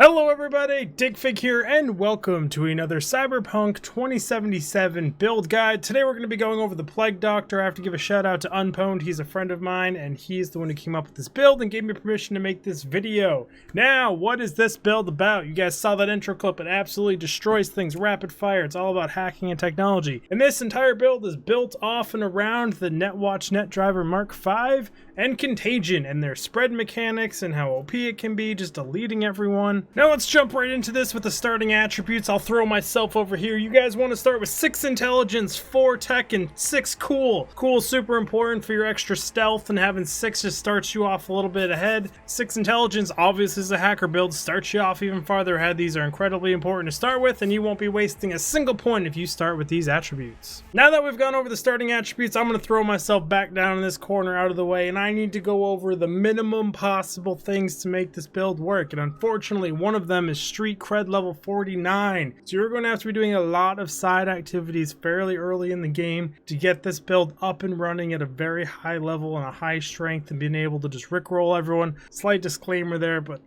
Hello everybody, Digfig here, and welcome to another Cyberpunk 2077 build guide. Today we're going to be going over the Plague Doctor. I have to give a shout out to Unpwned. He's a friend of mine, and he's the one who came up with this build and gave me permission to make this video. Now, what is this build about? You guys saw that intro clip. It absolutely destroys things, rapid fire. It's all about hacking and technology. And this entire build is built off and around the NetWatch NetDriver Mark V and Contagion and their spread mechanics and how OP it can be, just deleting everyone. Now let's jump right into this with the starting attributes. I'll throw myself over here. You guys want to start with 6 intelligence, 4 tech, and 6 cool. Cool is super important for your extra stealth, and having 6 just starts you off a little bit ahead. 6 intelligence obviously is a hacker build, starts you off even farther ahead. These are incredibly important to start with, and you won't be wasting a single point if you start with these attributes. Now that we've gone over the starting attributes, I'm going to throw myself back down in this corner out of the way, and I need to go over the minimum possible things to make this build work, and unfortunately one of them is street cred level 49. So you're going to have to be doing a lot of side activities fairly early in the game to get this build up and running at a very high level and a high strength and being able to just rickroll everyone. Slight disclaimer there, but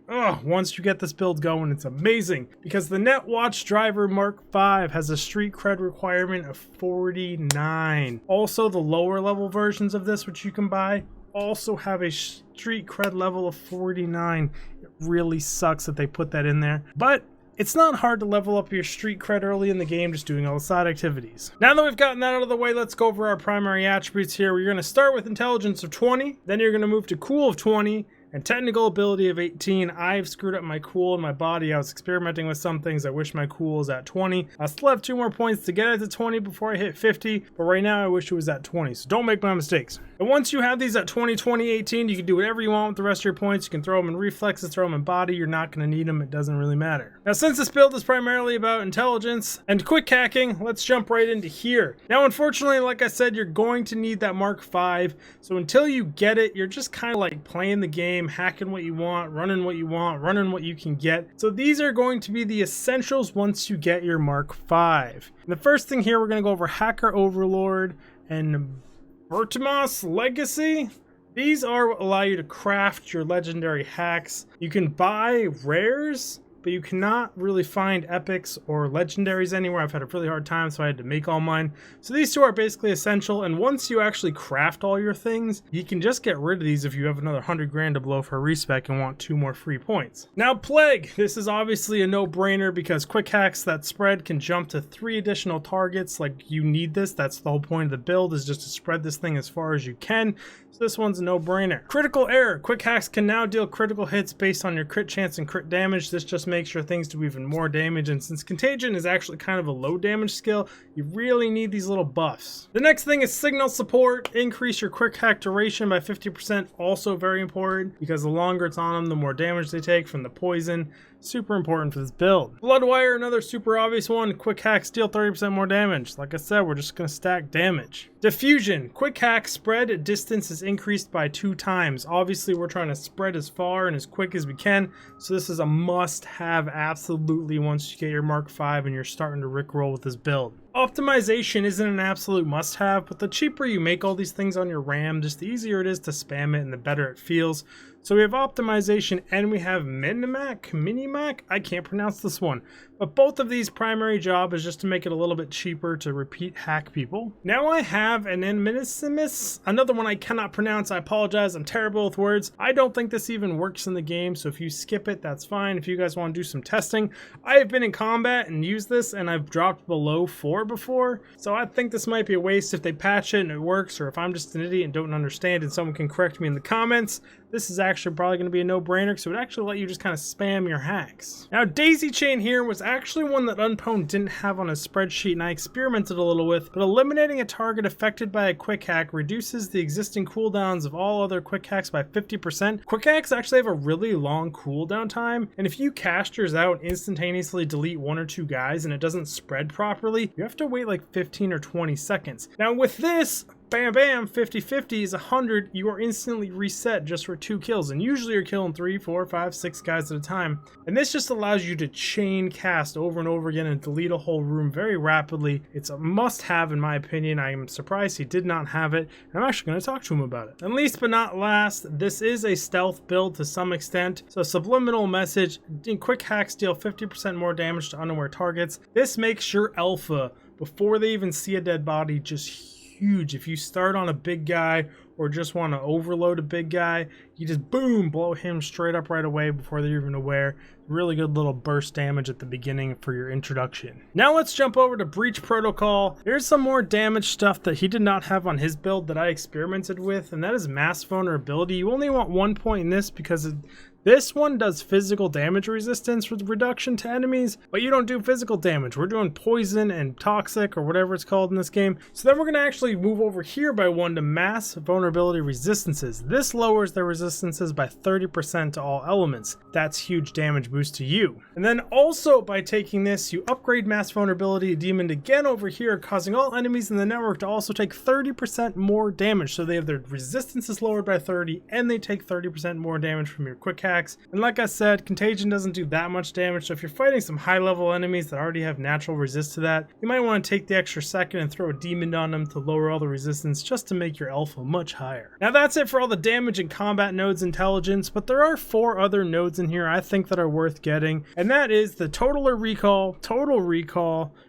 once you get this build going, it's amazing because the NetWatch Driver Mark V has a street cred requirement of 49. Also, the lower level versions of this, which you can buy, also have a street cred level of 49. It really sucks that they put that in there, but it's not hard to level up your street cred early in the game just doing all the side activities. Now that we've gotten that out of the way, let's go over our primary attributes here. We're going to start with intelligence of 20, then you're going to move to cool of 20, and technical ability of 18. I've screwed up my cool in my body. I was experimenting with some things. I wish my cool was at 20. I still have 2 more points to get it to 20 before I hit 50, but right now I wish it was at 20, so don't make my mistakes. And once you have these at 20, 20, 18, you can do whatever you want with the rest of your points. You can throw them in reflexes, throw them in body. You're not going to need them. It doesn't really matter. Now, since this build is primarily about intelligence and quick hacking, let's jump right into here. Now, unfortunately, like I said, you're going to need that Mark V, so until you get it, you're just kind of like playing the game, hacking what you want, running what you want, running what you can get. So these are going to be the essentials once you get your Mark V. And the first thing here, we're going to go over Hacker Overlord and Ripjaws Legacy. These are what allow you to craft your legendary hacks. You can buy rares, but you cannot really find epics or legendaries anywhere. I've had a really hard time, so I had to make all mine. So these 2 are basically essential, and once you actually craft all your things, you can just get rid of these if you have another 100 grand to blow for a respec and want 2 more free points. Now, Plague. This is obviously a no-brainer because quick hacks that spread can jump to 3 additional targets. Like, you need this. That's the whole point of the build, is just to spread this thing as far as you can. So this one's a no-brainer. Critical error. Quick hacks can now deal critical hits based on your crit chance and crit damage. This just makes your things do even more damage, and since Contagion is actually kind of a low damage skill, you really need these little buffs. The next thing is signal support. Increase your quick hack duration by 50%. Also very important because the longer it's on them, the more damage they take from the poison. Super important for this build. Bloodwire, another super obvious one. Quick hacks deal 30% more damage. Like I said, we're just going to stack damage. Diffusion. Quick hack spread distance is increased by 2 times. Obviously, we're trying to spread as far and as quick as we can, so this is a must-have absolutely once you get your Mark V and you're starting to rickroll with this build. Optimization isn't an absolute must-have, but the cheaper you make all these things on your RAM, just the easier it is to spam it and the better it feels. So we have optimization and we have Minimac. I can't pronounce this one. But both of these primary job is just to make it a little bit cheaper to repeat hack people. Now I have an Enminissimus, another one I cannot pronounce. I apologize, I'm terrible with words. I don't think this even works in the game, so if you skip it, that's fine. If you guys want to do some testing, I have been in combat and used this and I've dropped below 4 before. So I think this might be a waste if they patch it and it works, or if I'm just an idiot and don't understand and someone can correct me in the comments. This is actually probably going to be a no-brainer, because it would actually let you just kind of spam your hacks. Now, Daisy Chain here was actually one that Unpwned didn't have on a spreadsheet, and I experimented a little with, but eliminating a target affected by a quick hack reduces the existing cooldowns of all other quick hacks by 50%. Quick hacks actually have a really long cooldown time, and if you cast yours out and instantaneously delete 1 or 2 guys and it doesn't spread properly, you have to wait like 15 or 20 seconds. Now with this, bam bam, 50-50 is 100. You are instantly reset just for 2 kills, and usually you're killing 3, 4, 5, 6 guys at a time. And this just allows you to chain cast over and over again and delete a whole room very rapidly. It's a must-have in my opinion. I am surprised he did not have it, and I'm actually going to talk to him about it. And least but not last, this is a stealth build to some extent. So subliminal message: in quick hacks deal 50% more damage to unaware targets. This makes your alpha, before they even see a dead body, just huge. If you start on a big guy or just want to overload a big guy, you just boom, blow him straight up right away before they're even aware. Really good little burst damage at the beginning for your introduction. Now let's jump over to Breach Protocol. Here's some more damage stuff that he did not have on his build that I experimented with, and that is mass vulnerability. You only want 1 point in this because this one does physical damage resistance with reduction to enemies, but you don't do physical damage. We're doing poison and toxic or whatever it's called in this game. So then we're going to actually move over here by 1 to mass vulnerability resistances. This lowers their resistances by 30% to all elements. That's huge damage boost to you. And then also by taking this, you upgrade mass vulnerability demon again over here, causing all enemies in the network to also take 30% more damage. So they have their resistances lowered by 30 and they take 30% more damage from your quick hack. And like I said, Contagion doesn't do that much damage, so if you're fighting some high level enemies that already have natural resist to that, you might want to take the extra second and throw a demon on them to lower all the resistance just to make your alpha much higher. Now that's it for all the damage and combat nodes intelligence, but there are 4 other nodes in here I think that are worth getting, and that is the total recall,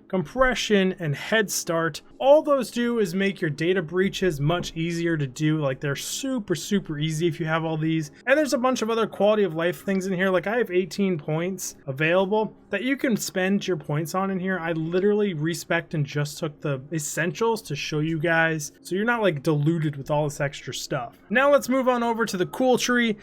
compression, and head start. All those do is make your data breaches much easier to do. Like, they're super easy if you have all these. And there's a bunch of other quality of life things in here. Like, I have 18 points available that you can spend your points on in here. I literally respect and just took the essentials to show you guys, so you're not like diluted with all this extra stuff. Now let's move on over to the cool tree.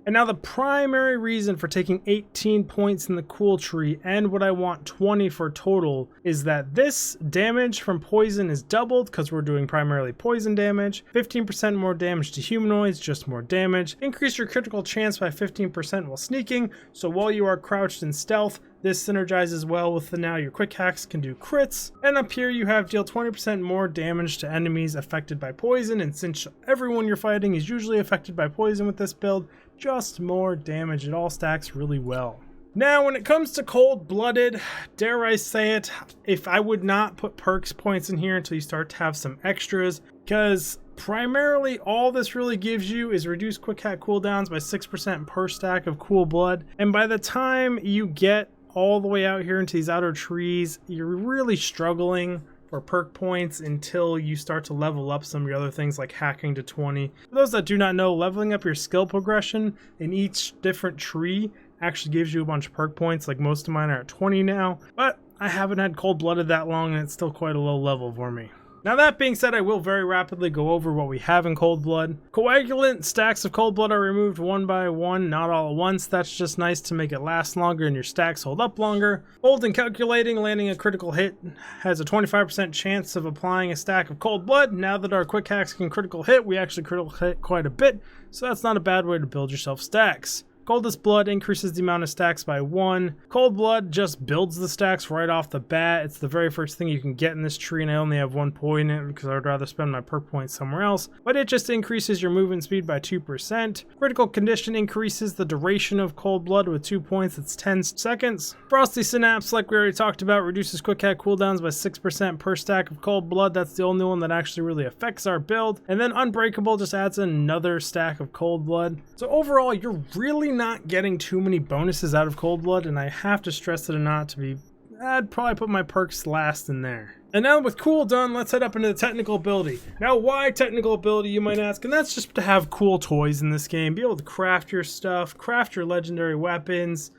And now the primary reason for taking 18 points in the cool tree, and what I want 20 for total, is that this damage from poison is doubled because we're doing primarily poison damage. 15% more damage to humanoids, just more damage. Increase your critical chance by 15% while sneaking, so while you are crouched in stealth, this synergizes well with the now your quick hacks can do crits. And up here you have deal 20% more damage to enemies affected by poison, and since everyone you're fighting is usually affected by poison with this build, just more damage. It all stacks really well. Now when it comes to cold-blooded, dare I say it, if I would not put perks points in here until you start to have some extras, because primarily all this really gives you is reduced quick hack cooldowns by 6% per stack of cool blood, and by the time you get all the way out here into these outer trees, you're really struggling for perk points until you start to level up some of your other things like hacking to 20. For those that do not know, leveling up your skill progression in each different tree actually gives you a bunch of perk points. Like, most of mine are at 20 now, but I haven't had cold-blooded that long and it's still quite a low level for me. Now that being said, I will very rapidly go over what we have in Cold Blood. Coagulant stacks of Cold Blood are removed 1 by 1, not all at once. That's just nice to make it last longer and your stacks hold up longer. Bold and Calculating, landing a critical hit has a 25% chance of applying a stack of Cold Blood. Now that our quick hacks can critical hit, we actually critical hit quite a bit, so that's not a bad way to build yourself stacks. Coldest Blood increases the amount of stacks by 1. Cold Blood just builds the stacks right off the bat. It's the very first thing you can get in this tree, and I only have 1 point in it because I'd rather spend my perk points somewhere else. But it just increases your movement speed by 2%. Critical Condition increases the duration of Cold Blood with 2 points. It's 10 seconds. Frosty Synapse, like we already talked about, reduces quick hack cooldowns by 6% per stack of Cold Blood. That's the only one that actually really affects our build. And then Unbreakable just adds another stack of Cold Blood. So overall, you're really not getting too many bonuses out of Cold Blood, and I have to stress it or not to be, I'd probably put my perks last in there. And now with cool done, let's head up into the technical ability. Now why technical ability, you might ask, and that's just to have cool toys in this game, be able to craft your stuff, craft your legendary weapons.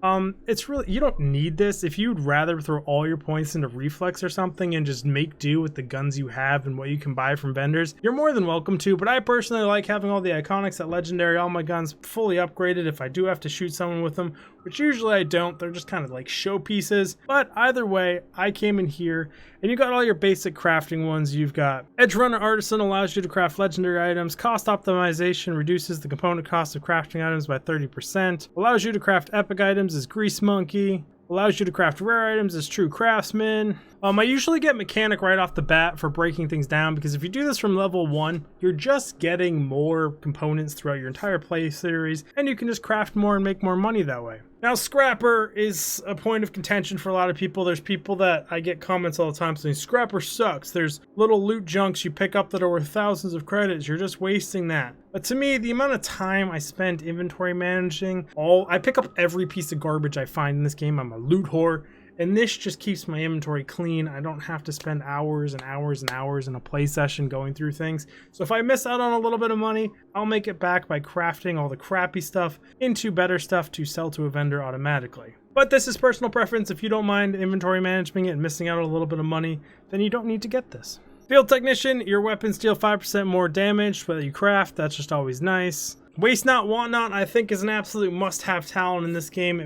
It's really, you don't need this. If you'd rather throw all your points into reflex or something and just make do with the guns you have and what you can buy from vendors, you're more than welcome to, but I personally like having all the iconics at legendary, all my guns fully upgraded if I do have to shoot someone with them, which usually I don't. They're just kind of like showpieces. But either way, I came in here and you got all your basic crafting ones. You've got Netrunner Artisan, allows you to craft legendary items. Cost optimization reduces the component cost of crafting items by 30%. Allows you to craft epic items as Grease Monkey. Allows you to craft rare items as True Craftsman. I usually get mechanic right off the bat for breaking things down, because if you do this from level 1, you're just getting more components throughout your entire play series, and you can just craft more and make more money that way. Now, Scrapper is a point of contention for a lot of people. There's people that I get comments all the time saying, Scrapper sucks. There's little loot junks you pick up that are worth thousands of credits. You're just wasting that. But to me, the amount of time I spent inventory managing, I pick up every piece of garbage I find in this game. I'm a loot whore. And this just keeps my inventory clean. I don't have to spend hours and hours and hours in a play session going through things. So if I miss out on a little bit of money, I'll make it back by crafting all the crappy stuff into better stuff to sell to a vendor automatically. But this is personal preference. If you don't mind inventory managing it and missing out on a little bit of money, then you don't need to get this. Field Technician, your weapons deal 5% more damage whether you craft. That's just always nice. Waste Not, Want Not, I think is an absolute must-have talent in this game.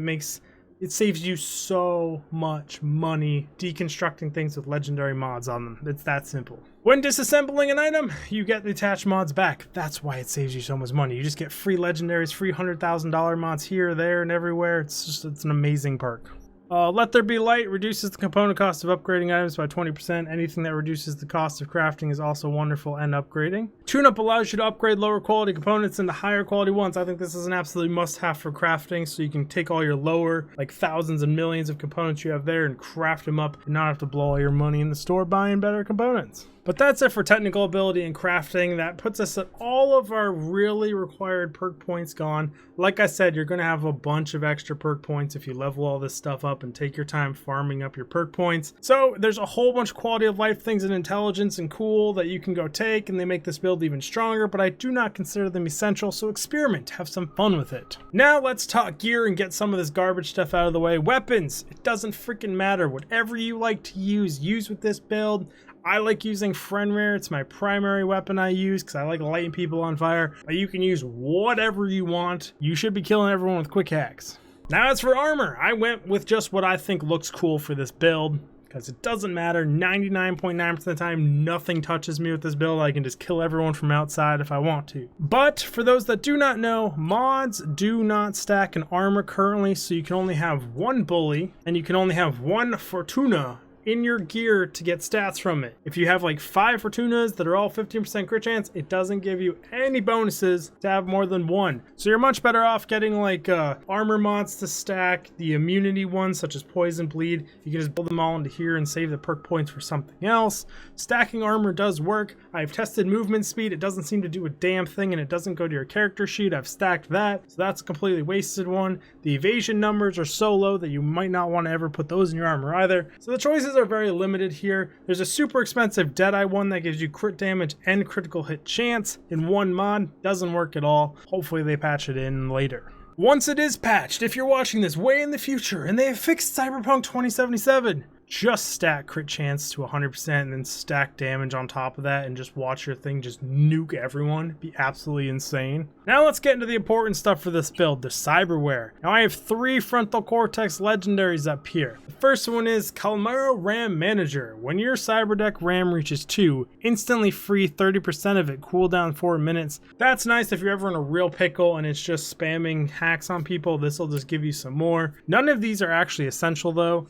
It saves you so much money deconstructing things with legendary mods on them. It's that simple. When disassembling an item, you get the attached mods back. That's why it saves you so much money. You just get free legendaries, free $100,000 mods here, there, and everywhere. It's an amazing perk. Let There Be Light reduces the component cost of upgrading items by 20%. Anything that reduces the cost of crafting is also wonderful and upgrading. Tune-Up allows you to upgrade lower quality components into higher quality ones. I think this is an absolute must-have for crafting, so you can take all your lower, like thousands and millions of components you have there and craft them up and not have to blow all your money in the store buying better components. But that's it for technical ability and crafting. That puts us at all of our really required perk points gone. Like I said, you're going to have a bunch of extra perk points if you level all this stuff up and take your time farming up your perk points. So there's a whole bunch of quality of life things and intelligence and cool that you can go take, and they make this build even stronger, but I do not consider them essential, so experiment, have some fun with it. Now let's talk gear and get some of this garbage stuff out of the way. Weapons, it doesn't freaking matter. Whatever you like to use with this build. I like using Friendware. It's my primary weapon I use because I like lighting people on fire. But you can use whatever you want. You should be killing everyone with quick hacks. Now as for armor, I went with just what I think looks cool for this build, because it doesn't matter. 99.9% of the time, nothing touches me with this build. I can just kill everyone from outside if I want to. But for those that do not know, mods do not stack an armor currently, so you can only have one bully and you can only have one Fortuna in your gear to get stats from it. If you have like 5 Fortunas that are all 15% crit chance, it doesn't give you any bonuses to have more than one. So you're much better off getting like armor mods to stack, the immunity ones such as poison, bleed. You can just build them all into here and save the perk points for something else. Stacking armor does work. I've tested movement speed. It doesn't seem to do a damn thing, and it doesn't go to your character sheet. I've stacked that, so that's a completely wasted one. The evasion numbers are so low that you might not want to ever put those in your armor either. So the choices are very limited here. There's a super expensive Deadeye one that gives you crit damage and critical hit chance in one mod. Doesn't work at all. Hopefully they patch it in later. Once it is patched, if you're watching this way in the future and they have fixed Cyberpunk 2077, just stack crit chance to 100% and then stack damage on top of that and just watch your thing just nuke everyone. It'd be absolutely insane. Now let's get into the important stuff for this build, the Cyberware. Now I have 3 frontal cortex legendaries up here. The first one is Calmaro RAM Manager. When your Cyberdeck RAM reaches 2, instantly free 30% of it, cooldown 4 minutes. That's nice if you're ever in a real pickle and it's just spamming hacks on people. This will just give you some more. None of these are actually essential though.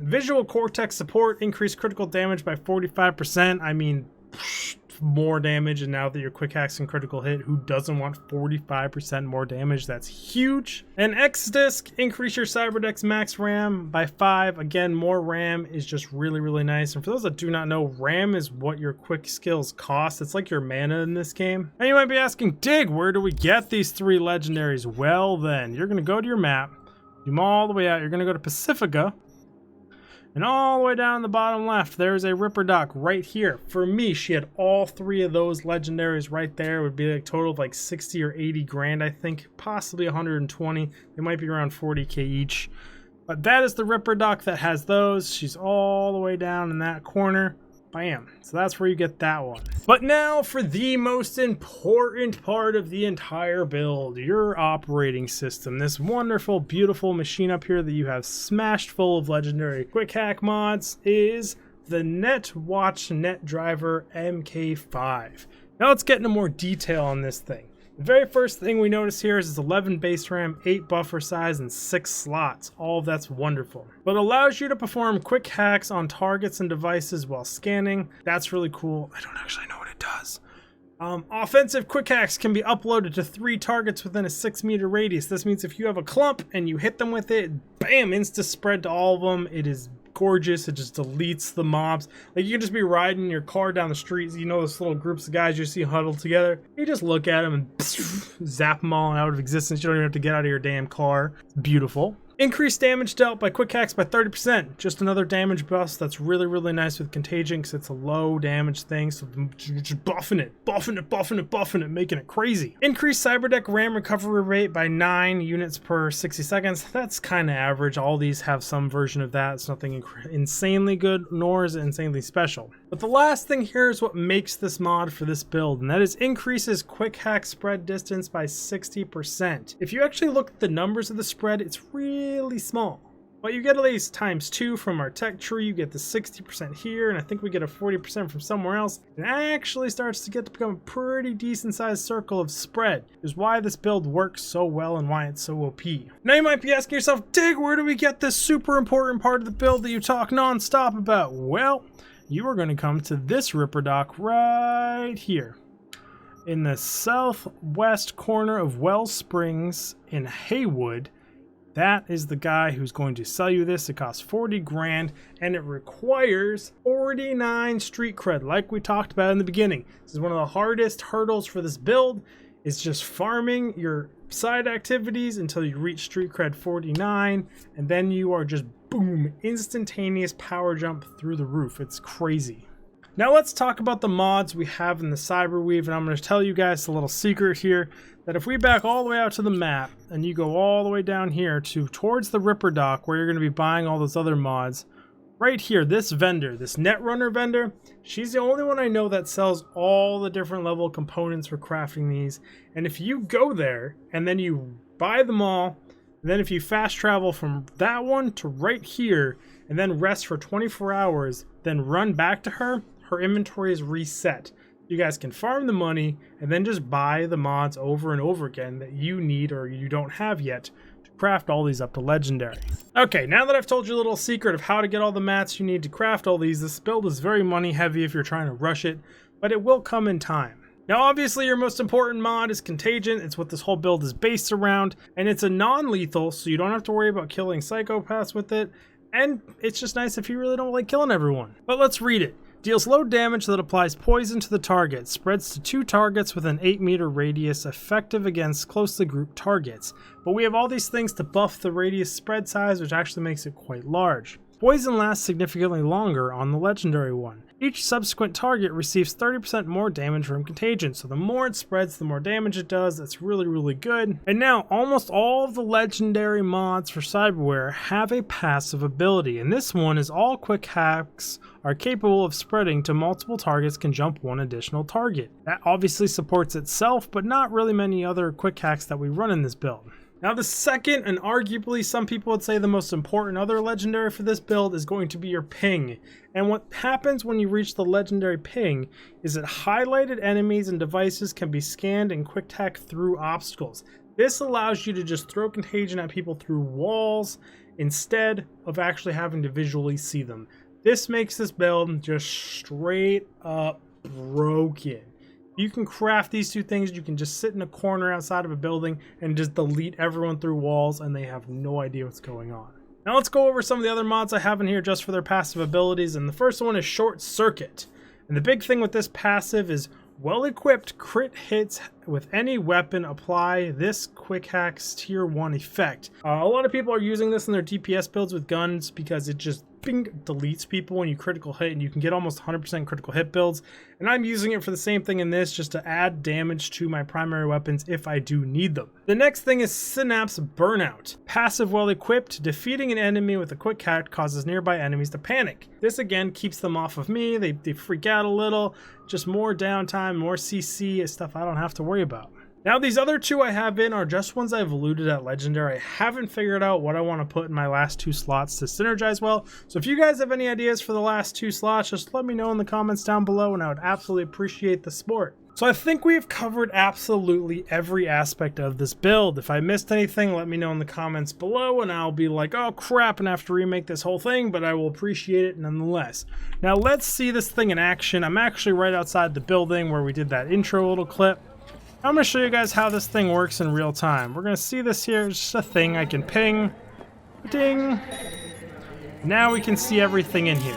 Visual Cortex support, increased critical damage by 45%. I mean, more damage, and now that your quick hacks and critical hit, who doesn't want 45% more damage? That's huge. And X-Disc, increase your Cyberdeck's max RAM by 5. Again, more RAM is just really nice. And for those that do not know, RAM is what your quick skills cost. It's like your mana in this game. And you might be asking, Dig, where do we get these 3 legendaries? Well then, you're going to go to your map, zoom all the way out, you're going to go to Pacifica, and all the way down the bottom left, there's a Ripper Doc right here. For me, she had all 3 of those legendaries right there. It would be like a total of like 60 or 80 grand, I think. Possibly 120. They might be around 40k each. But that is the Ripper Doc that has those. She's all the way down in that corner. Bam. So that's where you get that one. But now for the most important part of the entire build, your operating system. This wonderful, beautiful machine up here that you have smashed full of legendary Quickhack mods is the NetWatch NetDriver MK5. Now let's get into more detail on this thing. The very first thing we notice here is 11 base RAM, 8 buffer size, and 6 slots. All of that's wonderful. But it allows you to perform quick hacks on targets and devices while scanning. That's really cool. I don't actually know what it does. Offensive quick hacks can be uploaded to 3 targets within a 6-meter radius. This means if you have a clump and you hit them with it, bam, insta spread to all of them. It is gorgeous. It just deletes the mobs. Like, you can just be riding your car down the street, you know, those little groups of guys you see huddled together. You just look at them and zap them all out of existence. You don't even have to get out of your damn car. It's beautiful. Increased damage dealt by quick hacks by 30%. Just another damage buff that's really, really nice with Contagion because it's a low damage thing. So just buffing it, making it crazy. Increased Cyberdeck RAM recovery rate by 9 units per 60 seconds. That's kind of average. All these have some version of that. It's nothing insanely good, nor is it insanely special. But the last thing here is what makes this mod for this build, and that is increases quick hack spread distance by 60%. If you actually look at the numbers of the spread, it's really small. But you get at least ×2 from our tech tree, you get the 60% here, and I think we get a 40% from somewhere else. It actually starts to become a pretty decent sized circle of spread. Is why this build works so well and why it's so OP. Now you might be asking yourself, Dig, where do we get this super important part of the build that you talk non-stop about? Well, you are going to come to this Ripper dock right here in the southwest corner of Wells Springs in Haywood. That is the guy who's going to sell you this. It costs 40 grand and it requires 49 street cred, like we talked about in the beginning. This is one of the hardest hurdles for this build. It's just farming your side activities until you reach street cred 49, and then you are just boom, instantaneous power jump through the roof. It's crazy. Now let's talk about the mods we have in the Cyberweave, and I'm going to tell you guys a little secret here, that if we back all the way out to the map and you go all the way down here towards the Ripper dock where you're going to be buying all those other mods, right here, this vendor, this Netrunner vendor, she's the only one I know that sells all the different level components for crafting these. And if you go there and then you buy them all, and then if you fast travel from that one to right here and then rest for 24 hours, then run back to her, her inventory is reset. You guys can farm the money and then just buy the mods over and over again that you need or you don't have yet to craft all these up to legendary. Okay, now that I've told you a little secret of how to get all the mats you need to craft all these, this build is very money heavy if you're trying to rush it, but it will come in time. Now obviously your most important mod is Contagion. It's what this whole build is based around, and it's a non-lethal, so you don't have to worry about killing psychopaths with it, and it's just nice if you really don't like killing everyone. But let's read it. Deals low damage that applies poison to the target. Spreads to 2 targets with an 8-meter radius, effective against closely grouped targets. But we have all these things to buff the radius spread size, which actually makes it quite large. Poison lasts significantly longer on the legendary one. Each subsequent target receives 30% more damage from Contagion, so the more it spreads, the more damage it does. That's really, really good. And now, almost all of the legendary mods for Cyberware have a passive ability, and this one is all quick hacks are capable of spreading to multiple targets can jump 1 additional target. That obviously supports itself, but not really many other quick hacks that we run in this build. Now the second, and arguably some people would say the most important other legendary for this build, is going to be your ping. And what happens when you reach the legendary ping is that highlighted enemies and devices can be scanned and quick hack through obstacles. This allows you to just throw Contagion at people through walls instead of actually having to visually see them. This makes this build just straight up broken. You can craft these 2 things, you can just sit in a corner outside of a building and just delete everyone through walls and they have no idea what's going on. Now let's go over some of the other mods I have in here just for their passive abilities, and the first one is Short Circuit. And the big thing with this passive is well-equipped crit hits with any weapon apply this quick hack's tier 1 effect. A lot of people are using this in their DPS builds with guns because it just deletes people when you critical hit, and you can get almost 100% critical hit builds, and I'm using it for the same thing in this, just to add damage to my primary weapons if I do need them. The next thing is Synapse Burnout. Passive well equipped, defeating an enemy with a quick hack causes nearby enemies to panic. This again keeps them off of me, they freak out a little, just more downtime, more CC, stuff I don't have to worry about. Now these other 2 I have in are just ones I've looted at Legendary. I haven't figured out what I want to put in my last 2 slots to synergize well. So if you guys have any ideas for the last 2 slots, just let me know in the comments down below and I would absolutely appreciate the support. So I think we've covered absolutely every aspect of this build. If I missed anything, let me know in the comments below and I'll be like, oh crap, and I have to remake this whole thing, but I will appreciate it nonetheless. Now let's see this thing in action. I'm actually right outside the building where we did that intro little clip. I'm going to show you guys how this thing works in real time. We're going to see this here. It's just a thing I can ping. Ding. Now we can see everything in here.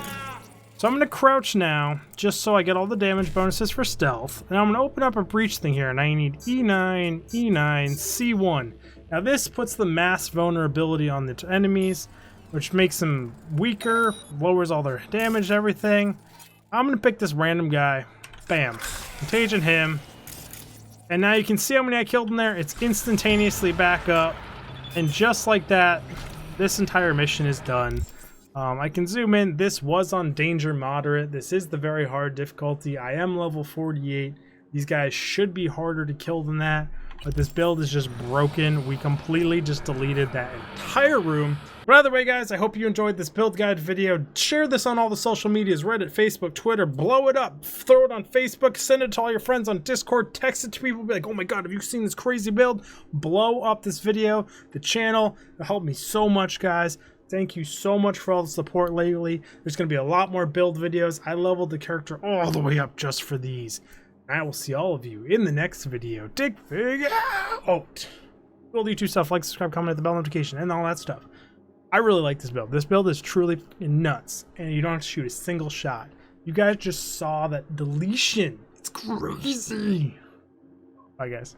So I'm going to crouch now, just so I get all the damage bonuses for stealth. And I'm going to open up a breach thing here, and I need E9, E9, C1. Now this puts the mass vulnerability on the enemies, which makes them weaker, lowers all their damage, everything. I'm going to pick this random guy. Bam. Contagion him. And now you can see how many I killed in there. It's instantaneously back up. And just like that, this entire mission is done. I can zoom in. This was on danger moderate. This is the very hard difficulty. I am level 48. These guys should be harder to kill than that, but this build is just broken. We completely just deleted that entire room. But either way, guys, I hope you enjoyed this build guide video. Share this on all the social medias, Reddit, Facebook, Twitter. Blow it up. Throw it on Facebook. Send it to all your friends on Discord. Text it to people. Be like, oh my god, have you seen this crazy build? Blow up this video, the channel. It helped me so much, guys. Thank you so much for all the support lately. There's going to be a lot more build videos. I leveled the character all the way up just for these. And I will see all of you in the next video. Digfig out. Build YouTube stuff, like, subscribe, comment, hit the bell notification, and all that stuff. I really like this build. This build is truly nuts, and you don't have to shoot a single shot. You guys just saw that deletion. It's crazy. Bye, guys.